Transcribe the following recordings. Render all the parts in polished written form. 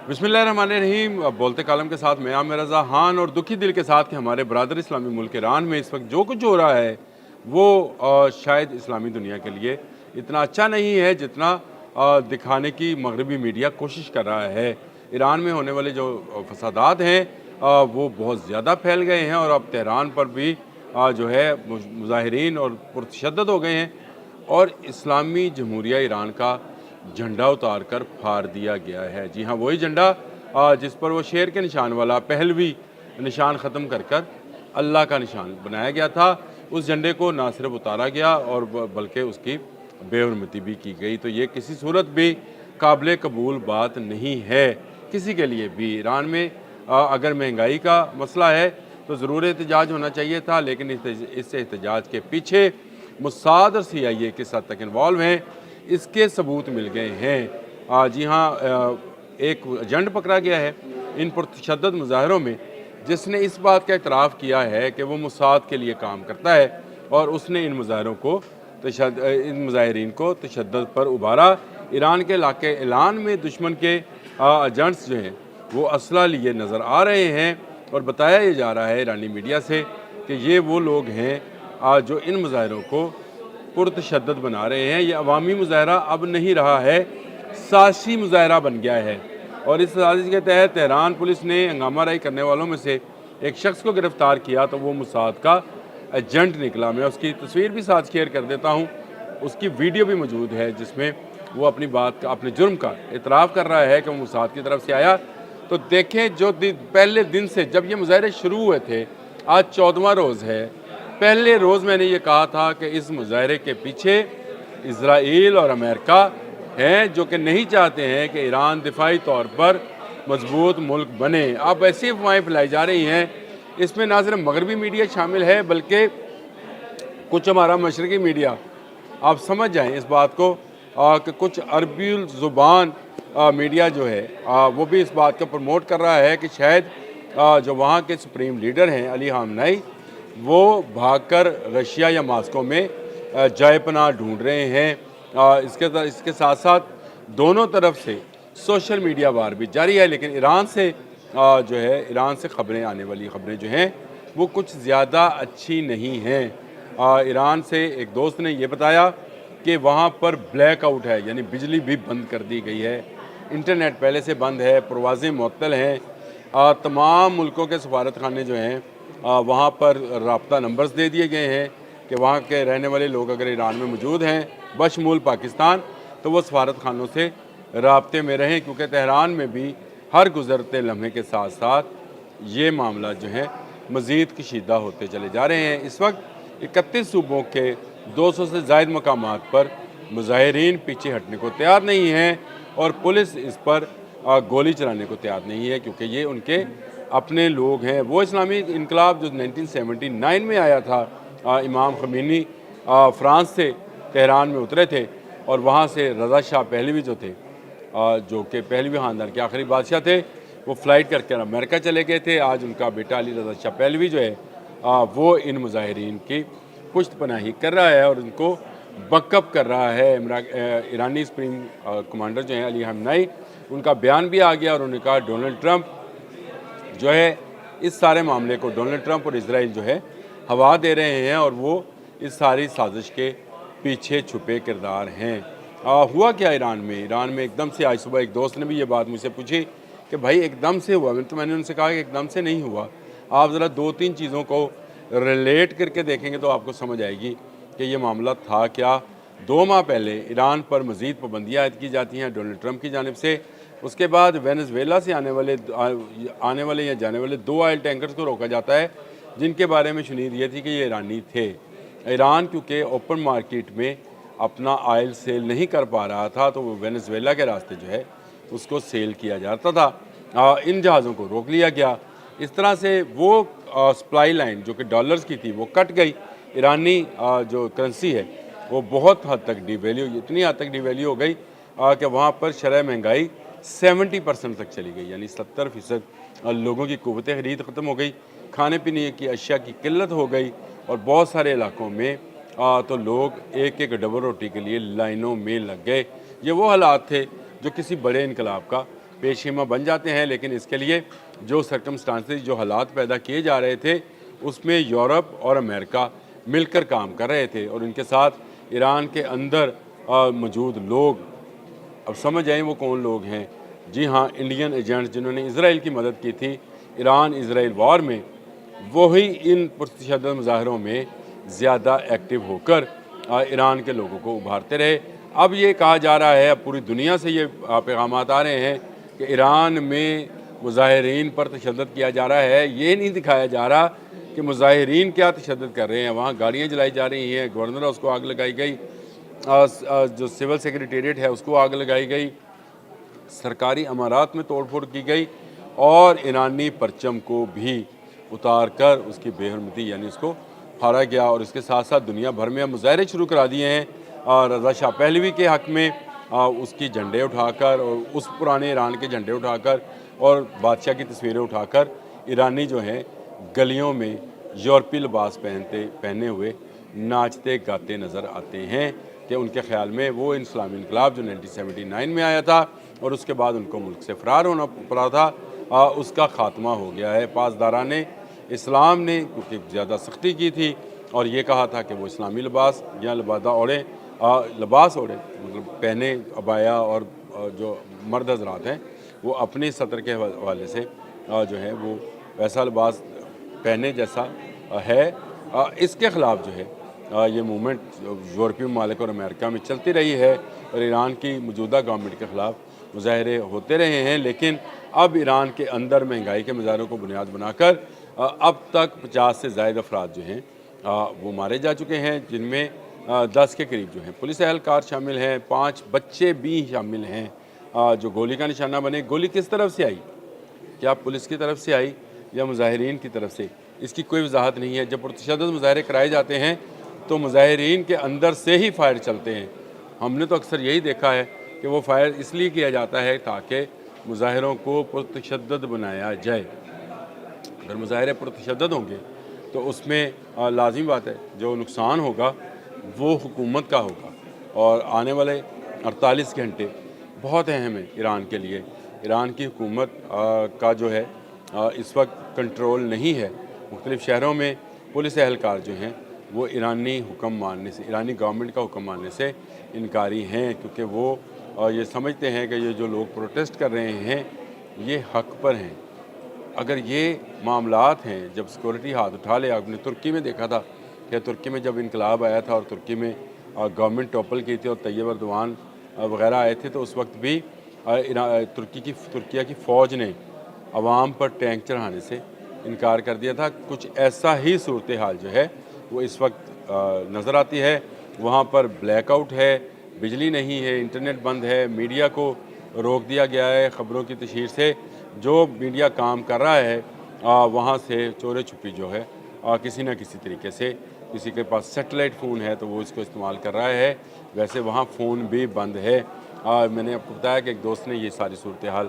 बिस्मिल्लाहिर्रहमानिर्रहीम। बोलते कालम के साथ मैं आमिर रज़ा खान और दुखी दिल के साथ कि हमारे बरादर इस्लामी मुल्क ईरान में इस वक्त जो कुछ हो रहा है वो शायद इस्लामी दुनिया के लिए इतना अच्छा नहीं है जितना दिखाने की मगरबी मीडिया कोशिश कर रहा है। ईरान में होने वाले जो फसादात हैं वो बहुत ज़्यादा फैल गए हैं और अब तेहरान पर भी जो है मुजाहिरीन और पुरतशद्दद हो गए हैं और इस्लामी जमहूरिया ईरान का झंडा उतार कर फाड़ दिया गया है। जी हाँ, वही झंडा जिस पर वो शेर के निशान वाला पहलवी निशान ख़त्म कर कर अल्लाह का निशान बनाया गया था, उस झंडे को ना सिर्फ उतारा गया और बल्कि उसकी बेहरमती भी की गई। तो ये किसी सूरत भी काबिल कबूल बात नहीं है किसी के लिए भी। ईरान में अगर महंगाई का मसला है तो ज़रूर एहतजाज होना चाहिए था, लेकिन इस एहतजाज के पीछे मुसाद और CIA किस हद तक इन्वॉल्व हैं इसके सबूत मिल गए हैं। जी हाँ, एक एजेंट पकड़ा गया है इन पुरतशद्दद मुजाहरों में जिसने इस बात का इतराफ़ किया है कि वो मुसाद के लिए काम करता है और उसने इन मुजाहरों को इन मुजाहिरीन को तशद्दुद पर उभारा। ईरान के इलाके ऐलान में दुश्मन के एजेंट्स जो हैं वो असला लिए नज़र आ रहे हैं और बताया ये जा रहा है ईरानी मीडिया से कि ये वो लोग हैं जो इन मुजाहरों को पुरतशद्दद बना रहे हैं। ये अवामी मुजाहरा अब नहीं रहा है, साजिशी मुजाहरा बन गया है और इस साजिश के तहत तेहरान पुलिस ने हंगामा राई करने वालों में से एक शख्स को गिरफ़्तार किया तो वो मुसाद का एजेंट निकला। मैं उसकी तस्वीर भी साथ शेयर कर देता हूँ, उसकी वीडियो भी मौजूद है जिसमें वो अपनी बात का, अपने जुर्म का इतराफ़ कर रहा है कि वो मुसाद की तरफ से आया। तो देखें, जो पहले दिन से जब ये मुजाहरे शुरू हुए थे, आज 14वां रोज़ है, पहले रोज़ मैंने ये कहा था कि इस मुजाहरे के पीछे इजराइल और अमेरिका हैं जो कि नहीं चाहते हैं कि ईरान दिफाई तौर पर मजबूत मुल्क बने। अब ऐसी अफवाहें फैलाई जा रही हैं, इसमें ना सिर्फ मगरबी मीडिया शामिल है बल्कि कुछ हमारा मशरक़ी मीडिया, आप समझ जाएं इस बात को कि कुछ अरबी ज़ुबान मीडिया जो है वो भी इस बात को प्रमोट कर रहा है कि शायद जो वहाँ के सुप्रीम लीडर हैं अली ख़ामनेई वो भागकर रशिया या मॉस्को में जाए पनाह ढूंढ रहे हैं। इसके साथ साथ दोनों तरफ से सोशल मीडिया वार भी जारी है, लेकिन ईरान से जो है ईरान से खबरें आने वाली खबरें जो हैं वो कुछ ज़्यादा अच्छी नहीं हैं। ईरान से एक दोस्त ने ये बताया कि वहाँ पर ब्लैक आउट है, यानी बिजली भी बंद कर दी गई है, इंटरनेट पहले से बंद है, परवाज़ें मुअत्तल हैं, तमाम मुल्कों के सफारत खाने जो हैं वहाँ पर राब्ता नंबर्स दे दिए गए हैं कि वहाँ के रहने वाले लोग अगर ईरान में मौजूद हैं बशमूल पाकिस्तान तो वो सफारत खानों से राब्ते में रहें, क्योंकि तेहरान में भी हर गुज़रते लम्हे के साथ साथ ये मामला जो है मज़ीद कशीदा होते चले जा रहे हैं। इस वक्त 31 सूबों के 200 से ज़ायद मकामात पर मुजाहिरीन पीछे हटने को तैयार नहीं हैं और पुलिस इस पर गोली चलाने को तैयार नहीं है, क्योंकि ये उनके अपने लोग हैं। वो इस्लामी इनकलाब जो 1979 में आया था, इमाम ख़मीनी फ़्रांस से तेहरान में उतरे थे और वहाँ से रज़ा शाह पहलवी जो थे, जो कि पहलवी ख़ानदान के आखिरी बादशाह थे, वो फ़्लाइट करके अमेरिका चले गए थे। आज उनका बेटा अली रज़ा शाह पहलवी जो है वो इन मुजाहिरीन की पुश्त पनाही कर रहा है और उनको बकअप कर रहा है। ईरानी सुप्रीम कमांडर जो हैं अली ख़ामनेई, उनका बयान भी आ गया और उन्होंने कहा डोनाल्ड ट्रंप जो है इस सारे मामले को, डोनाल्ड ट्रंप और इजराइल जो है हवा दे रहे हैं और वो इस सारी साजिश के पीछे छुपे किरदार हैं। हुआ क्या ईरान में एकदम से, आज सुबह एक दोस्त ने भी ये बात मुझसे पूछी कि भाई एकदम से हुआ। मैंने उनसे कहा कि एकदम से नहीं हुआ, आप ज़रा 2-3 चीज़ों को रिलेट करके देखेंगे तो आपको समझ आएगी कि ये मामला था क्या। 2 माह पहले ईरान पर मज़ीद पाबंदियाँ आयद की जाती हैं डोनाल्ड ट्रंप की जानिब से। उसके बाद वेनेजुएला से आने वाले या जाने वाले 2 ऑयल टैंकर्स को रोका जाता है जिनके बारे में शुनीद ये थी कि ये ईरानी थे। ईरान क्योंकि ओपन मार्केट में अपना ऑयल सेल नहीं कर पा रहा था तो वो वेनेजुएला के रास्ते जो है उसको सेल किया जाता था। इन जहाज़ों को रोक लिया गया। इस तरह से वो सप्लाई लाइन जो कि डॉलर्स की थी वो कट गई। ईरानी जो करेंसी है वो बहुत हद तक डिवैल्यू, इतनी हद तक डिवैल्यू हो गई कि वहाँ पर शरह महंगाई 70% तक चली गई, यानी 70% लोगों की क़ुव्वत ख़रीद ख़त्म हो गई, खाने पीने की अशिया की किल्लत हो गई और बहुत सारे इलाकों में तो लोग एक एक डबल रोटी के लिए लाइनों में लग गए। ये वो हालात थे जो किसी बड़े इनकलाब का پیش خیمہ بن جاتے ہیں، لیکن اس کے لیے جو سرکمسٹانسز، جو حالات پیدا کیے جا رہے تھے، اس میں یورپ اور امریکہ مل کر کام کر رہے تھے، اور ان کے ساتھ ایران کے اندر موجود لوگ، اب سمجھ آئیں وہ کون لوگ ہیں؟ جی ہاں، انڈین ایجنٹس جنہوں نے اسرائیل کی مدد کی تھی ایران اسرائیل وار میں، وہی ان پرتشدد مظاہروں میں زیادہ ایکٹیو ہو کر ایران کے لوگوں کو ابھارتے رہے۔ اب یہ کہا جا رہا ہے، اب پوری دنیا سے یہ پیغامات آ رہے ہیں کہ ایران میں مظاہرین پر تشدد کیا جا رہا ہے۔ یہ نہیں دکھایا جا رہا کہ مظاہرین کیا تشدد کر رہے ہیں۔ وہاں گاڑیاں جلائی جا رہی ہیں، گورنر ہاؤس کو آگ لگائی گئی، جو سول سیکریٹریٹ ہے اس کو آگ لگائی گئی، سرکاری عمارات میں توڑ پھوڑ کی گئی، اور ایرانی پرچم کو بھی اتار کر اس کی بے حرمتی یعنی اس کو پھاڑا گیا، اور اس کے ساتھ ساتھ دنیا بھر میں مظاہرے شروع کرا دیے ہیں رضا شاہ پہلوی کے حق میں، اس کی جھنڈے اٹھا کر، اور اس پرانے ایران کے جھنڈے اٹھا کر، اور بادشاہ کی تصویریں اٹھا کر ایرانی جو ہیں گلیوں میں یورپی لباس پہنے ہوئے ناچتے گاتے نظر آتے ہیں، کہ ان کے خیال میں وہ اسلامی انقلاب جو 1979 میں آیا تھا اور اس کے بعد ان کو ملک سے فرار ہونا پڑا تھا، اس کا خاتمہ ہو گیا ہے۔ پاسداران اسلام نے کیونکہ زیادہ سختی کی تھی اور یہ کہا تھا کہ وہ اسلامی لباس یا لباس اوڑھیں، مطلب پہنے عبایا، اور جو مرد حضرات ہیں وہ اپنے سطر کے حوالے سے جو ہے وہ ویسا لباس پہنے جیسا ہے۔ اس کے خلاف جو ہے یہ موومنٹ یورپی ممالک اور امریکہ میں چلتی رہی ہے، اور ایران کی موجودہ گورنمنٹ کے خلاف مظاہرے ہوتے رہے ہیں، لیکن اب ایران کے اندر مہنگائی کے مظاہروں کو بنیاد بنا کر اب تک 50 سے زائد افراد جو ہیں وہ مارے جا چکے ہیں، جن میں 10 کے قریب جو ہیں پولیس اہلکار شامل ہیں، 5 بچے بھی شامل ہیں جو گولی کا نشانہ بنے۔ گولی کس طرف سے آئی؟ کیا پولیس کی طرف سے آئی یا مظاہرین کی طرف سے؟ اس کی کوئی وضاحت نہیں ہے۔ جب پرتشدد مظاہرے کرائے جاتے ہیں تو مظاہرین کے اندر سے ہی فائر چلتے ہیں۔ ہم نے تو اکثر یہی دیکھا ہے کہ وہ فائر اس لیے کیا جاتا ہے تاکہ مظاہروں کو پرتشدد بنایا جائے۔ اگر مظاہرے پرتشدد ہوں گے تو اس میں لازمی بات ہے جو نقصان ہوگا وہ حکومت کا ہوگا، اور آنے والے 48 گھنٹے بہت اہم ہیں ایران کے لیے۔ ایران کی حکومت کا جو ہے اس وقت کنٹرول نہیں ہے۔ مختلف شہروں میں پولیس اہلکار جو ہیں وہ ایرانی حکم ماننے سے، ایرانی گورنمنٹ کا حکم ماننے سے انکاری ہیں، کیونکہ وہ یہ سمجھتے ہیں کہ یہ جو لوگ پروٹیسٹ کر رہے ہیں یہ حق پر ہیں۔ اگر یہ معاملات ہیں، جب سیکورٹی ہاتھ اٹھا لے، آپ نے ترکی میں دیکھا تھا کہ ترکی میں جب انقلاب آیا تھا اور ترکی میں گورنمنٹ ٹوپل کی تھی اور طیب اردوان وغیرہ آئے تھے، تو اس وقت بھی ترکیہ کی فوج نے عوام پر ٹینک چڑھانے سے انکار کر دیا تھا۔ کچھ ایسا ہی صورتحال جو ہے وہ اس وقت نظر آتی ہے۔ وہاں پر بلیک آؤٹ ہے، بجلی نہیں ہے، انٹرنیٹ بند ہے، میڈیا کو روک دیا گیا ہے خبروں کی تشہیر سے۔ جو میڈیا کام کر رہا ہے وہاں سے چورے چھپی جو ہے کسی نہ کسی طریقے سے، کسی کے پاس سیٹلائٹ فون ہے تو وہ اس کو استعمال کر رہا ہے، ویسے وہاں فون بھی بند ہے۔ میں نے آپ کو بتایا کہ ایک دوست نے یہ ساری صورتحال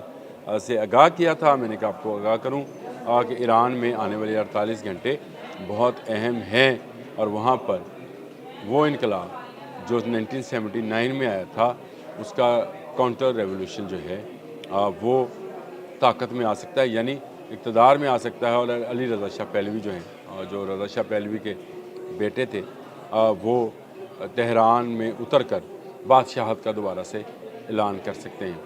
سے آگاہ کیا تھا، میں نے کہا آپ کو آگاہ کروں کہ ایران میں آنے والے 48 گھنٹے بہت اہم ہیں، اور وہاں پر وہ انقلاب جو 1979 میں آیا تھا اس کا کاؤنٹر ریولوشن جو ہے وہ طاقت میں آ سکتا ہے، یعنی اقتدار میں آ سکتا ہے۔ اور علی رضا شاہ پہلوی جو ہیں، جو رضا شاہ پہلوی کے بیٹے تھے، وہ تہران میں اتر کر بادشاہت کا دوبارہ سے اعلان کر سکتے ہیں۔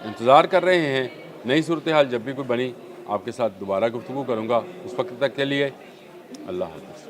انتظار کر رہے ہیں نئی صورتحال جب بھی کوئی بنی آپ کے ساتھ دوبارہ گفتگو کروں گا۔ اس وقت تک کے لیے اللہ حافظ۔